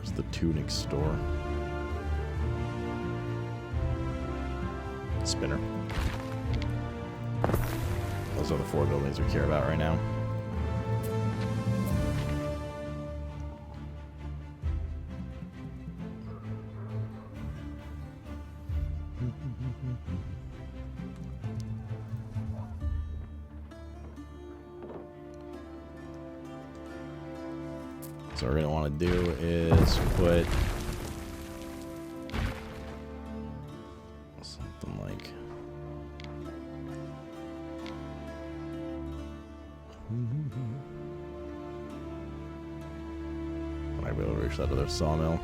There's the tunic store. Spinner. Those are the 4 buildings we care about right now. So what we're going to want to do is put something like I might be able to reach that other sawmill.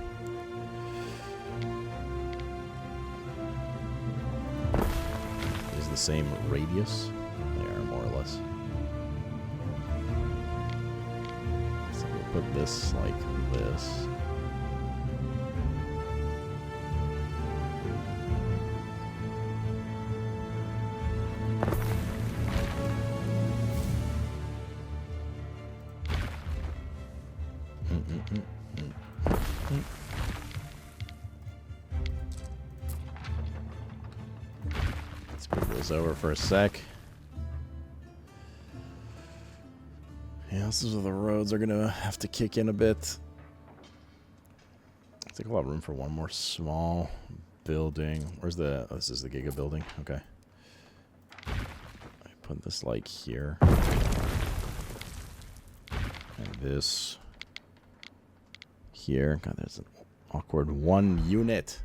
Is the same radius? They are more or less. Put this like this. Let's move this over for a sec. Yeah, this is where the roads are gonna have to kick in a bit. I think a lot of room for one more small building. Where's the... Oh, this is the Giga building. Okay. I put this like here. And this here. God, there's an awkward 1 unit.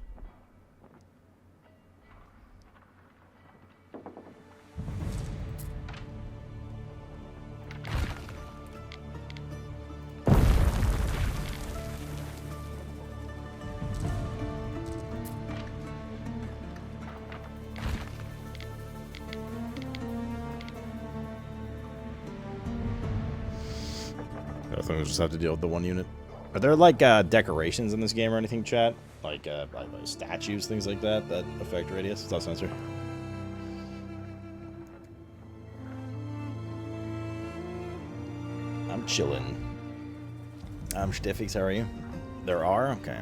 I think we just have to deal with the 1 unit. Are there like decorations in this game or anything, chat? Like statues, things like that affect radius? What's up, Sensor? I'm chillin'. I'm Stiffix, how are you? There are? Okay.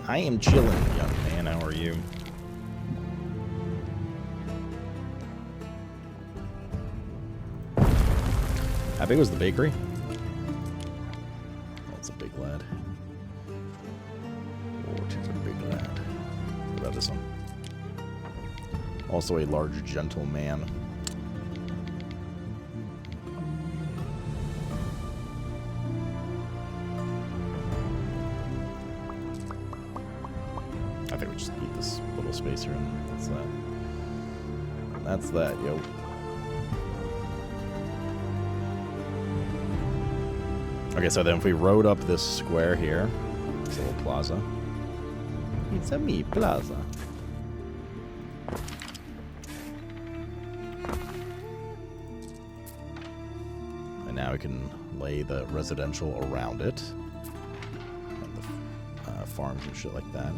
I am chillin', young man. How are you? How big was the bakery? That's a big lad. Oh, she's a big lad. What about this one? Also a large gentleman. I think we just need this little space here, and that's that. That's that, yo. Okay, so then if we rode up this square here, this little plaza. It's a me plaza. And now we can lay the residential around it. And the farms and shit like that.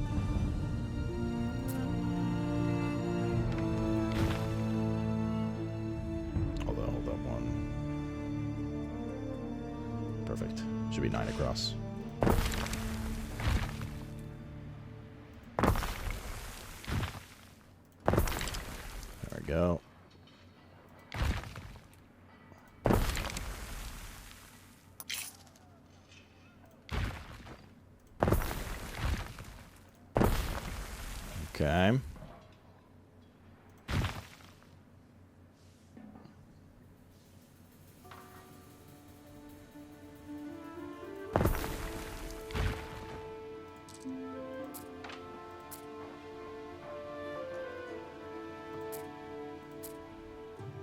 Although, hold up one. Perfect. Should be 9 across. There we go. Okay.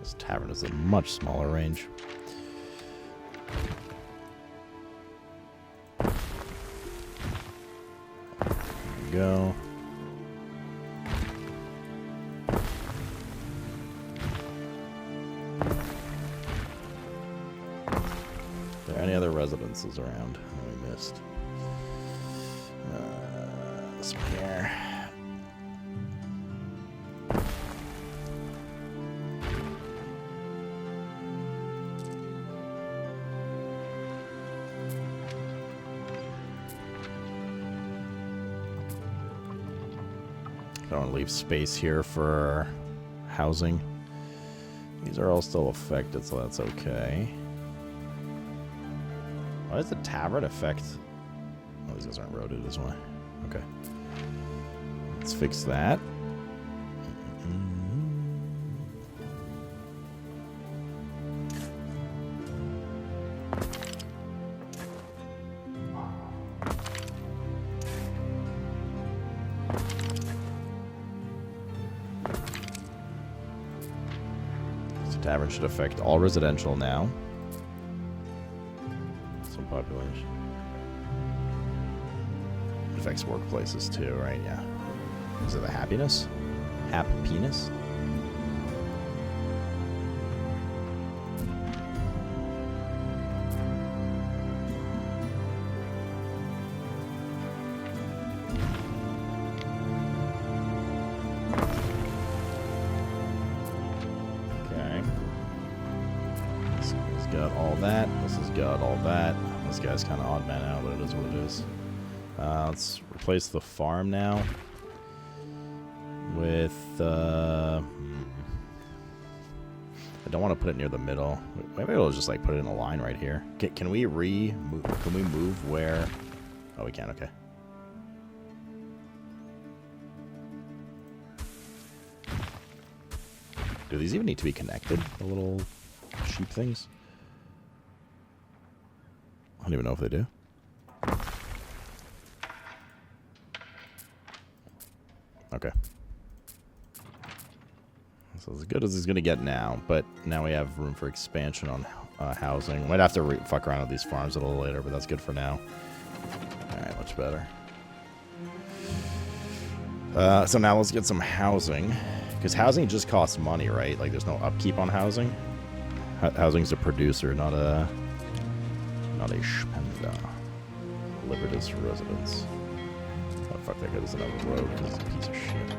This tavern is a much smaller range. There we go. Are there any other residences around that we missed? This one here. Don't want to leave space here for housing. These are all still affected, so that's okay. Why does the tavern affect? Oh, these guys aren't roaded as well. Okay. Let's fix that. Tavern should affect all residential now. Some population. It affects workplaces too, right? Yeah. Is it the happiness? Happiness? This guy's kind of odd man out, but it is what it is. Let's replace the farm now with... I don't want to put it near the middle. Maybe we'll just like put it in a line right here. Can we move where... Oh, we can, okay. Do these even need to be connected, the little sheep things? I don't even know if they do. Okay. So as good as he's going to get now, but now we have room for expansion on housing. Might have to fuck around with these farms a little later, but that's good for now. Alright, much better. So now let's get some housing. Because housing just costs money, right? Like there's no upkeep on housing. Housing's a producer, not a spender. Libertas residence. Oh fuck, that guy doesn't have a road because he's a piece of shit.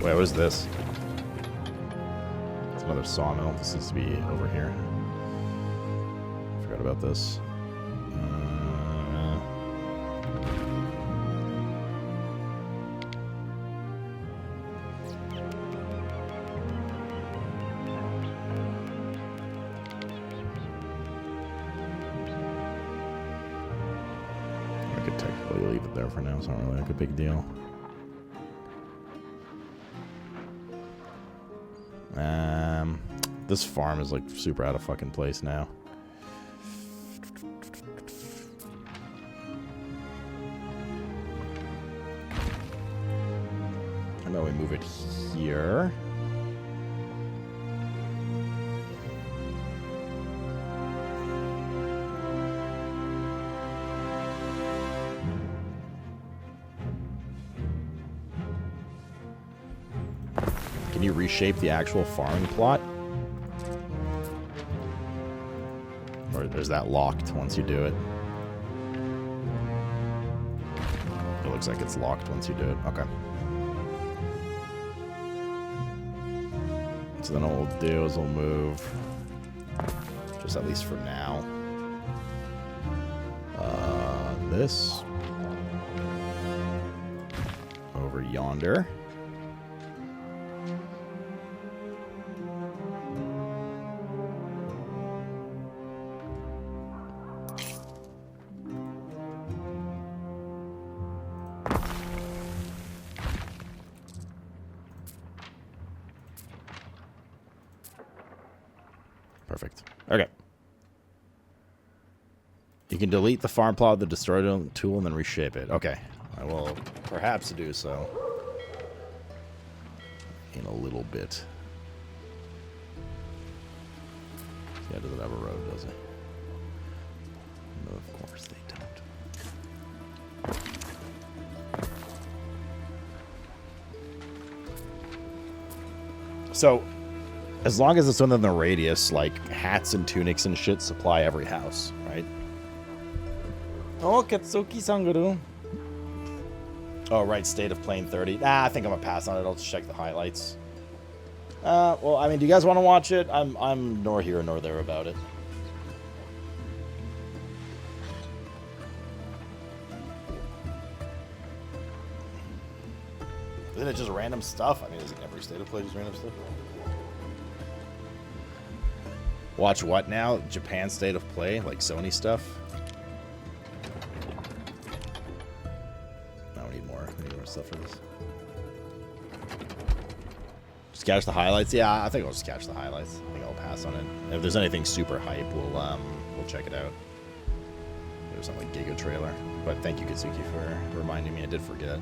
Wait, what is this? Another sawmill. This needs to be over here. Forgot about this. I could technically leave it there for now. It's not really like a big deal. This farm is like super out of fucking place now. How about we move it here? Can you reshape the actual farming plot? Or is that locked once you do it? It looks like it's locked once you do it. Okay. So then what we'll do is we'll move, just at least for now, this over yonder. Perfect. Okay. You can delete the farm plot with the destroy tool and then reshape it. Okay. I will perhaps do so in a little bit. Yeah, does it have a road, does it? No, of course they don't. So, as long as it's within the radius, like, hats and tunics and shit supply every house, right? Oh, Katsuki-sanguru. Oh, right, State of Plane 30. Nah, I think I'm gonna pass on it. I'll just check the highlights. Well, I mean, do you guys want to watch it? I'm nor here nor there about it. Isn't it just random stuff? I mean, isn't every State of Play just random stuff? Watch what now? Japan State of Play? Like Sony stuff? No, we need more. We need more stuff for this. Just catch the highlights? Yeah, I think I'll just catch the highlights. I think I'll pass on it. If there's anything super hype, we'll check it out. There's something like Giga Trailer. But thank you, Kazuki, for reminding me. I did forget.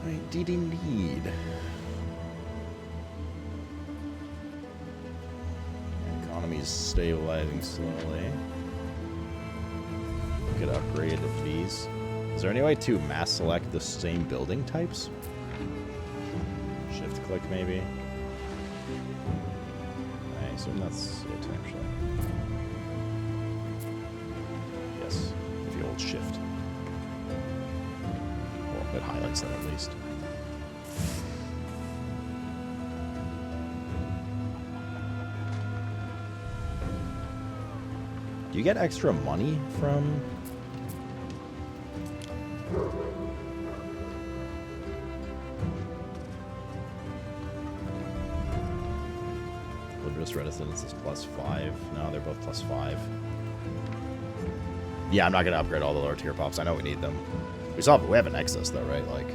Right, did indeed. Economy's stabilizing slowly. We could upgrade these. Is there any way to mass select the same building types? Shift click maybe. I assume that's it actually. Yes, if you hold shift. Well, it highlights that at least. Do you get extra money from... Libera's Reticence is +5. No, they're both +5. Yeah, I'm not going to upgrade all the lower tier pops. I know we need them. We have an excess though, right? Like...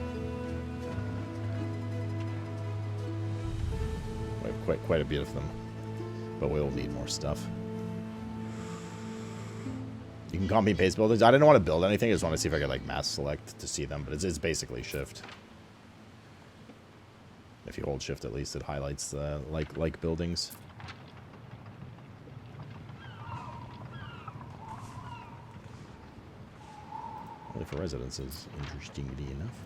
we have quite a bit of them. But we'll need more stuff. You can copy and paste buildings. I didn't want to build anything. I just want to see if I could like mass select to see them. But it's basically shift. If you hold shift, at least it highlights the like buildings. Only for residences, interestingly enough.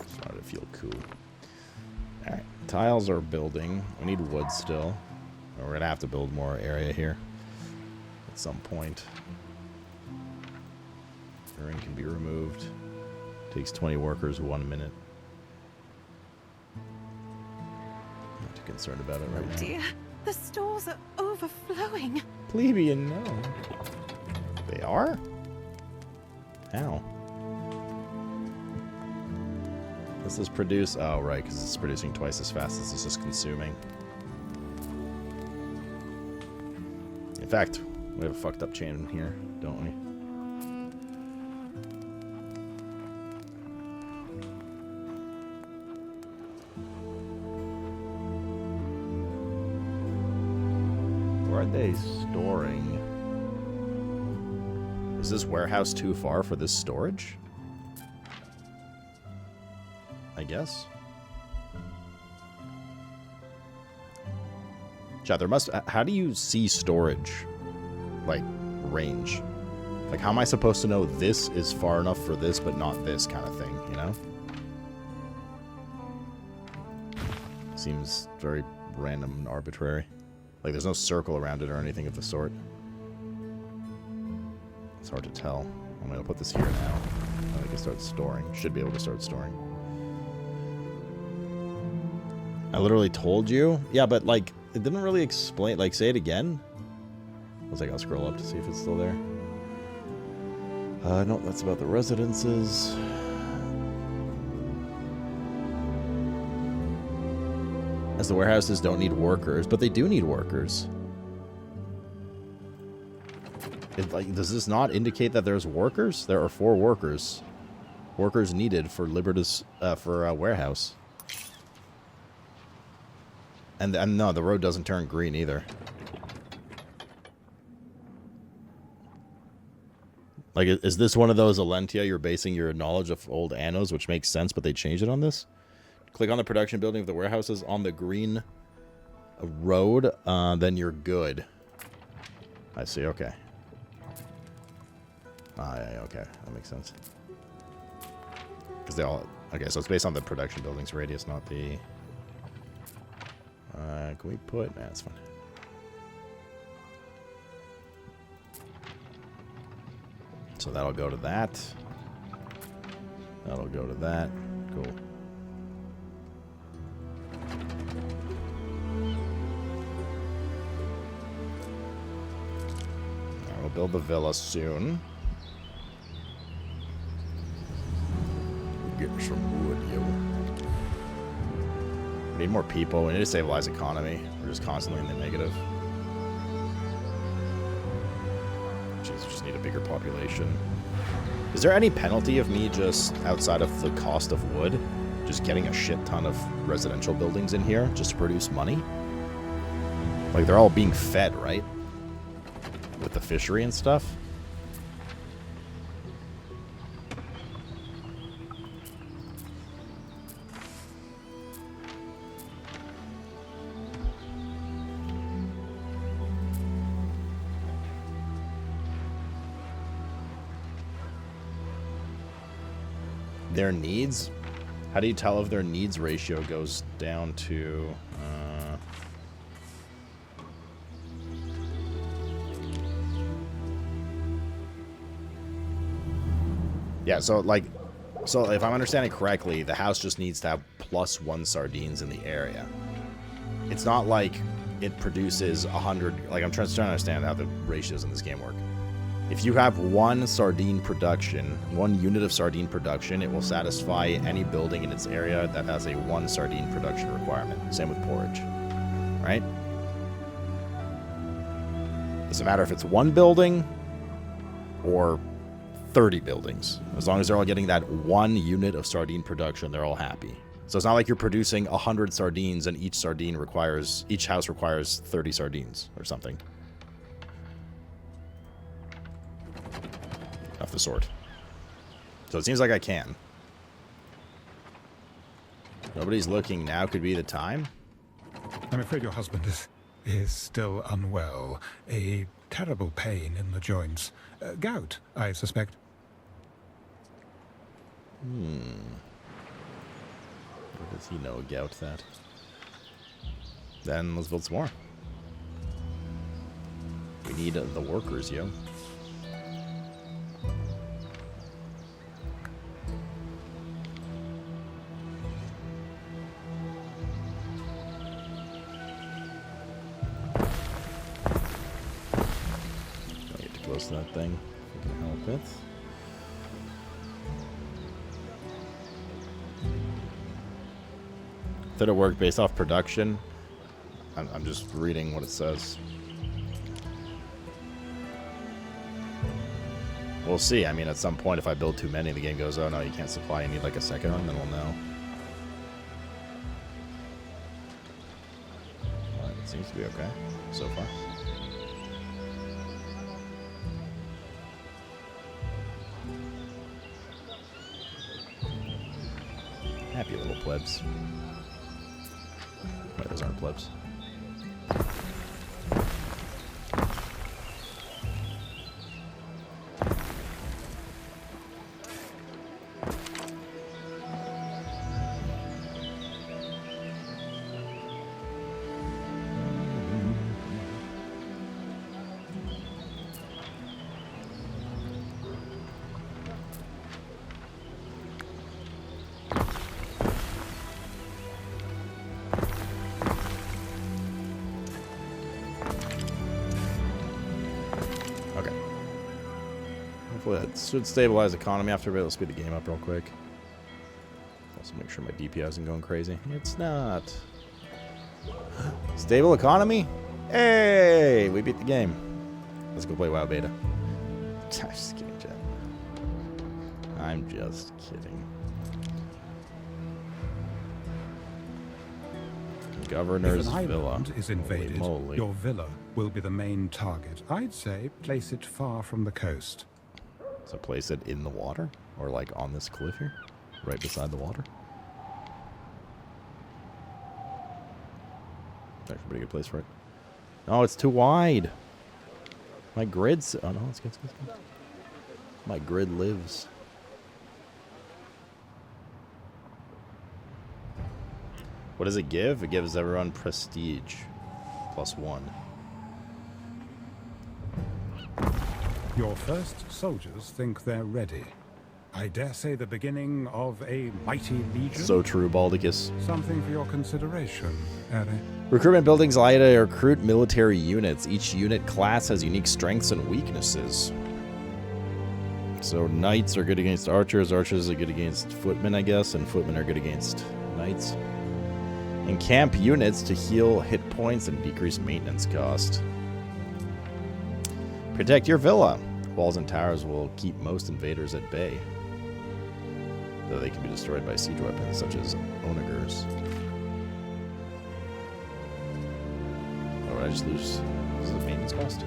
Started to feel cool. Alright, tiles are building. We need wood still. We're going to have to build more area here at some point. Urine can be removed. Takes 20 workers, 1 minute. Not too concerned about it right now. Oh dear, the stores are overflowing. Plebeian, no. They are? How? This is produce... oh, right, because it's producing twice as fast as it's just consuming. In fact, we have a fucked up chain here, don't we? Where are they storing? Is this warehouse too far for this storage? I guess. Chat, there must... how do you see storage? Like, range? Like, how am I supposed to know this is far enough for this, but not this kind of thing, you know? Seems very random and arbitrary. Like, there's no circle around it or anything of the sort. It's hard to tell. I'm going to put this here now. I can start storing. Should be able to start storing. I literally told you? Yeah, but, like, it didn't really explain... like, say it again? I was like, I'll scroll up to see if it's still there. No, that's about the residences. As the warehouses don't need workers, but they do need workers. Like, does this not indicate that there's workers? There are 4 workers. Workers needed for Libertas, for a warehouse. And no, the road doesn't turn green either. Like, is this one of those Alentia you're basing your knowledge of old Annos, which makes sense, but they changed it on this? Click on the production building of the warehouses on the green road, then you're good. I see, okay. Ah, yeah, okay, that makes sense. Because they all... okay, so it's based on the production building's radius, not the... can we put... nah, that's fine. So that'll go to that. That'll go to that. Cool. We'll build the villa soon. Getting some wood, yo. We need more people. We need to stabilize economy. We're just constantly in the negative. Jeez, we just need a bigger population. Is there any penalty of me just, outside of the cost of wood, just getting a shit ton of residential buildings in here just to produce money? Like, they're all being fed, right? With the fishery and stuff? Their needs? How do you tell if their needs ratio goes down to... Yeah, so, like... So, if I'm understanding correctly, the house just needs to have +1 sardines in the area. It's not like it produces 100... Like, I'm trying to understand how the ratios in this game work. If you have 1 sardine production, 1 unit of sardine production, it will satisfy any building in its area that has a 1 sardine production requirement. Same with porridge, right? Doesn't matter if it's 1 building or 30 buildings. As long as they're all getting that 1 unit of sardine production, they're all happy. So it's not like you're producing 100 sardines and each house requires 30 sardines or something. Of the sort. So it seems like I can. Nobody's looking. Now could be the time. I'm afraid your husband is still unwell. A terrible pain in the joints. Gout, I suspect. What does he know gout that? Then let's build some more. We need the workers, yo. That thing we can help with. Did it work based off production? I'm just reading what it says. We'll see. I mean, at some point, if I build too many, the game goes, oh no, you can't supply, you need like a second one, then we'll know. Well, it seems to be okay so far. Happy little plebs. Wait, those aren't plebs. That should stabilize the economy after a bit. Let's speed the game up real quick. Also make sure my DPI isn't going crazy. It's not. Stable economy? Hey! We beat the game. Let's go play WoW Beta. I'm just kidding, chat. I'm just kidding. Governor's If an Villa. island is invaded, your villa will be the main target. I'd say place it far from the coast. So place it in the water? Or like on this cliff here? Right beside the water? That's a pretty good place for it. Oh, it's too wide. My grid's... Oh, no, it's good, it's good, it's good. My grid lives. What does it give? It gives everyone prestige. +1. Your first soldiers think they're ready. I dare say the beginning of a mighty legion? So true, Baldicus. Something for your consideration, Harry. Recruitment buildings allow you to recruit military units. Each unit class has unique strengths and weaknesses. So knights are good against archers, archers are good against footmen, I guess, and footmen are good against knights. And camp units to heal hit points and decrease maintenance cost. Protect your villa. Walls and towers will keep most invaders at bay, though they can be destroyed by siege weapons such as onagers. Oh, did I just lose? This is a maintenance cost?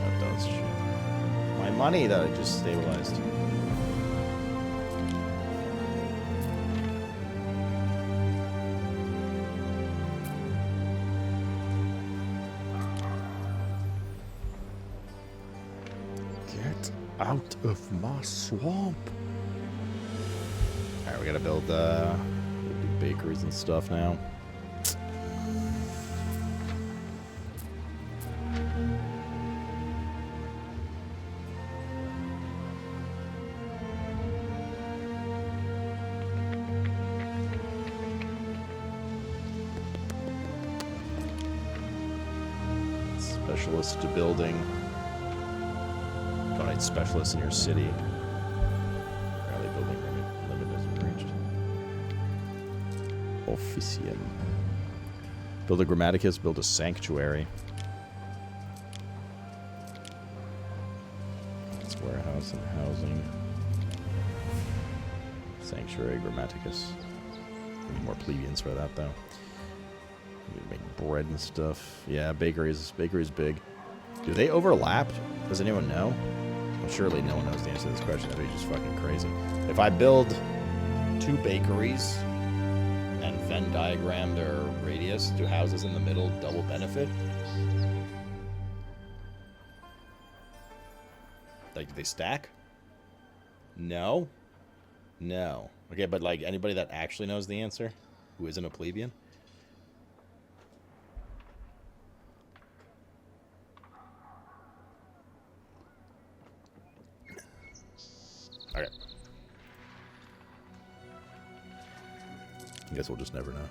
That does shit. My money that I just stabilized. Get out of my swamp. Alright, we gotta build bakeries and stuff now. Specialist to building. Donate specialists in your city. Rally building limit isn't reached. Officium. Build a grammaticus, build a sanctuary. It's warehouse and housing. Sanctuary, grammaticus. We need more plebeians for that though. We need to make bread and stuff. Yeah, bakeries big. Do they overlap? Does anyone know? Well, surely no one knows the answer to this question. That'd be just fucking crazy. If I build 2 bakeries and Venn diagram their radius, 2 houses in the middle, double benefit? Like, do they stack? No? No. Okay, but like anybody that actually knows the answer, who isn't a plebeian? Okay. I guess we'll just never know.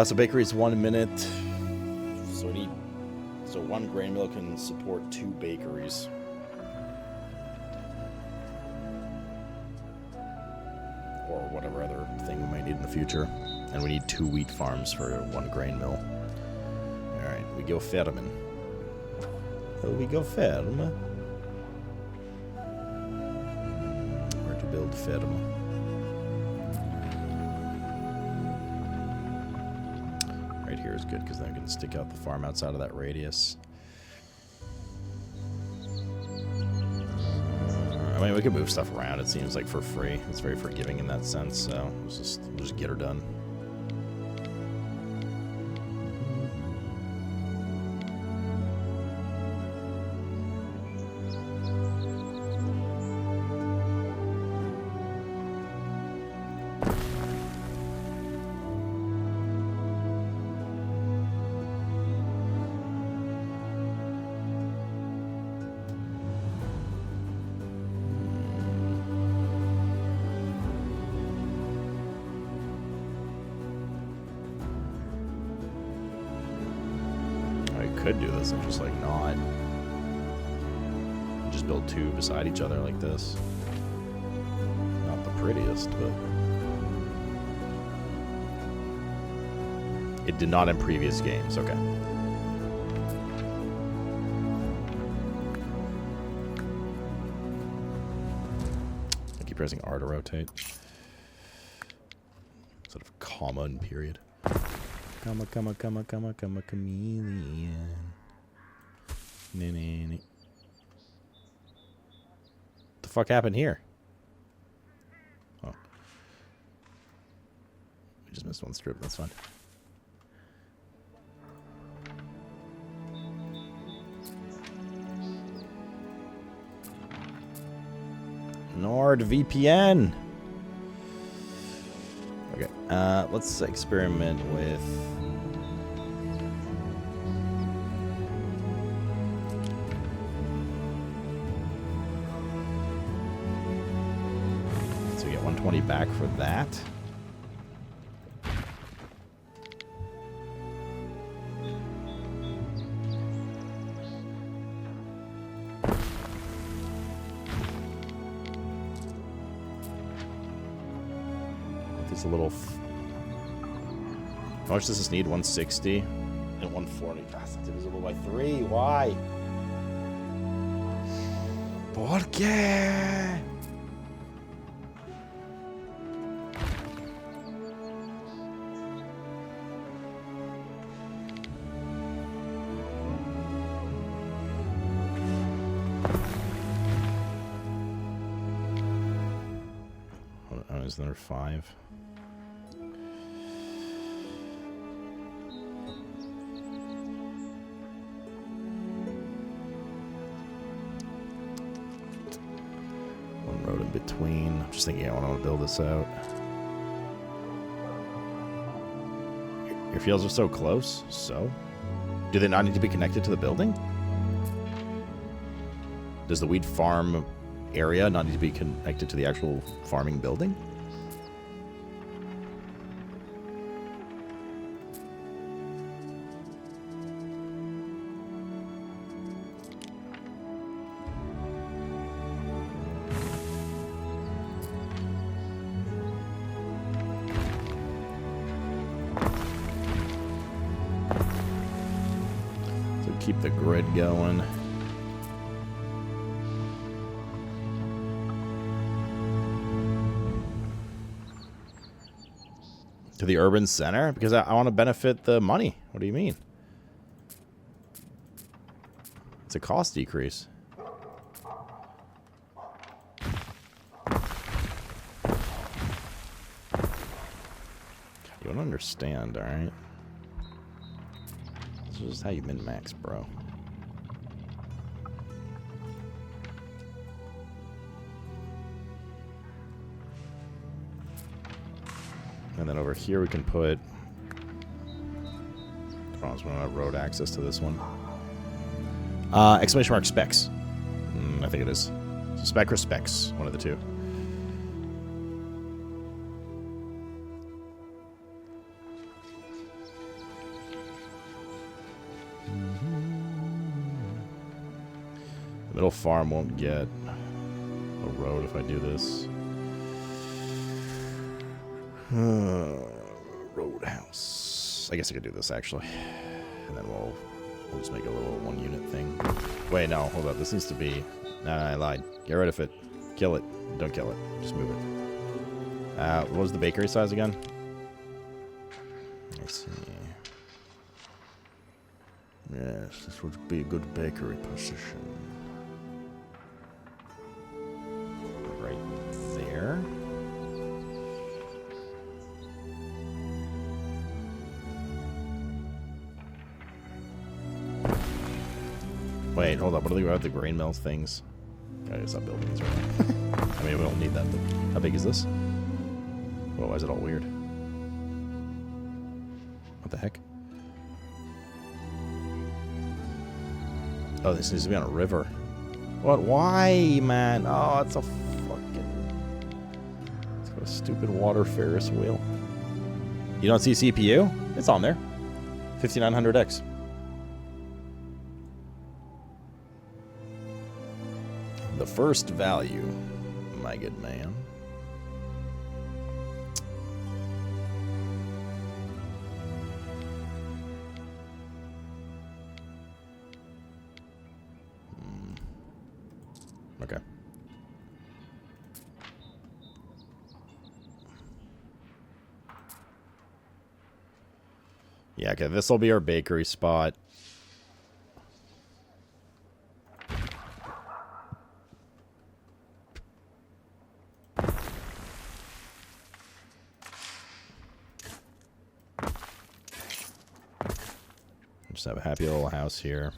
So bakery is 1 minute. So 1 grain mill can support 2 bakeries. Or whatever other thing we might need in the future. And we need 2 wheat farms for 1 grain mill. Alright, we go Ferman. Oh, we go Ferm. Where to build Ferm? Right here is good because then I can stick out the farm outside of that radius. I mean, we can move stuff around. It seems like for free. It's very forgiving in that sense. So we'll just get her done. Could do this and just like not just build 2 beside each other like this. Not the prettiest, but it did not in previous games. Okay. I keep pressing R to rotate instead of comma and period. Comma, chameleon. What the fuck happened here? Oh. We just missed one strip. That's fine. NordVPN. Okay, let's experiment with... So we get 120 back for that. A little. How much does this need? 160 and 140. God, it's divisible by 3. Why? ¿Por qué? Oh, is there 5? Between. I'm just thinking I want to build this out. Your fields are so close. So? Do they not need to be connected to the building? Does the wheat farm area not need to be connected to the actual farming building? Keep the grid going. To the urban center? Because I want to benefit the money. What do you mean? It's a cost decrease. You don't understand, alright? This is how you min-max, bro. And then over here we can put... I don't have road access to this one. Exclamation mark specs. I think it is. So spec or specs, one of the two. Middle farm won't get a road if I do this. Roadhouse. I guess I could do this actually. And then we'll just make a little 1 unit thing. Wait, no, hold up. This needs to be... Nah, I lied. Get rid of it. Kill it. Don't kill it. Just move it. What was the bakery size again? Let's see. Yes, this would be a good bakery position. Right there. Wait, hold up. What are the grain mill things? Gotta stop building these right now. I mean, we don't need that, but how big is this? Whoa, why is it all weird? What the heck? Oh, this needs to be on a river. What? Why, man? Oh, it's a fucking... It's got a stupid water Ferris wheel. You don't see CPU? It's on there. 5900X. The first value, my good man. Okay. Yeah, okay, this will be our bakery spot. Just have a happy little house here.